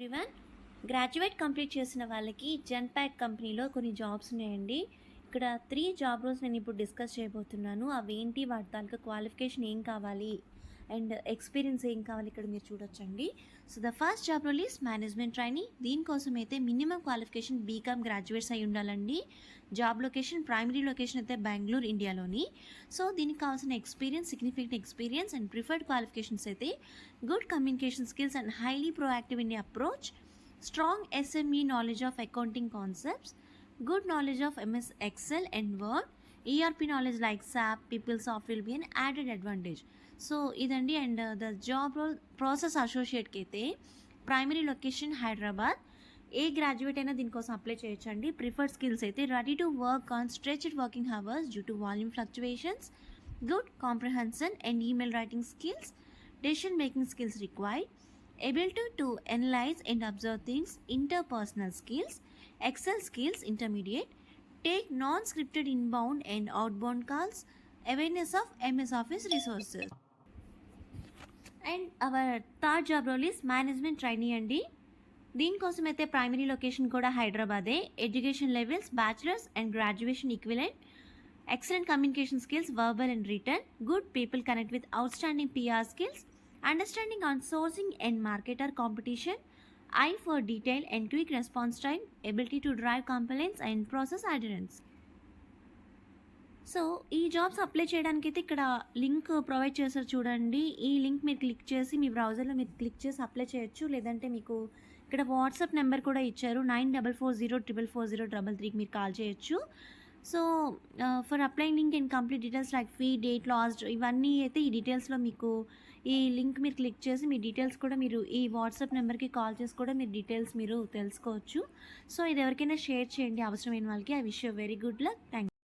Everyone. Graduate complete చేసిన వాళ్ళకి Genpact కంపెనీలో కొన్ని జాబ్స్ ఉన్నాయండి. ఇక్కడ 3 జాబ్ రోల్స్ నేను ఇప్పుడు డిస్కస్ చేయబోతున్నాను. అవేంటి, వాటి తాలూకా క్వాలిఫికేషన్ ఏం కావాలి అండ్ ఎక్స్పీరియన్స్ ఏం కావాలి ఇక్కడ మీరు చూడొచ్చండి. So the first job role is management trainee. దీనికోసం అయితే మినిమం క్వాలిఫికేషన్ బీకామ్ గ్రాడ్యుయేట్స్ అయి ఉండాలండి. జాబ్ లొకేషన్, ప్రైమరీ లొకేషన్ అయితే బెంగళూరు, ఇండియాలోని. సో దీనికి కావాల్సిన experience, significant experience and preferred qualifications అయితే good communication skills and highly proactive in approach, strong SME knowledge of accounting concepts, good knowledge of MS Excel and Word, ERP knowledge like SAP, PeopleSoft will be an added advantage. So ఇదండి. And the job role process అసోసియేట్కి అయితే primary location Hyderabad. ఏ graduate అయినా దీనికోసం apply చేయొచ్చండి. Preferred skills అయితే ready to work on stretched working hours due to volume fluctuations, good comprehension and email writing skills, decision making skills required, ability to analyze and observe things, interpersonal skills, Excel skills intermediate, take non-scripted inbound and outbound calls, awareness of MS Office resources. And our third job role is management trainee అండి. దీనికోసం అయితే primary location కూడా హైదరాబాదే. Education levels bachelors and graduation equivalent, excellent communication skills verbal and written, good people connect with outstanding PR skills, understanding on sourcing and marketer competition, eye for detail and quick response time, ability to drive complaints and process adherence. So ఈ jobs apply చేయడానికి అయితే ఇక్కడ link provide చేశారు చూడండి. ఈ link మీరు click చేసి మీ బ్రౌజర్లో మీరు క్లిక్ చేసి అప్లై చేయొచ్చు. లేదంటే మీకు ఇక్కడ వాట్సాప్ నెంబర్ కూడా ఇచ్చారు, 94404403కి మీరు కాల్ చేయొచ్చు. So for applying link and complete details like fee, date, last, ఇవన్నీ అయితే ఈ డీటెయిల్స్లో మీకు ఈ లింక్ మీరు క్లిక్ చేసి మీ డీటెయిల్స్ కూడా మీరు ఈ వాట్సాప్ నెంబర్కి కాల్ చేసి కూడా మీరు డీటెయిల్స్ మీరు తెలుసుకోవచ్చు. సో ఇది ఎవరికైనా షేర్ చేయండి అవసరమైన వాళ్ళకి. I wish you very good luck. Thank you.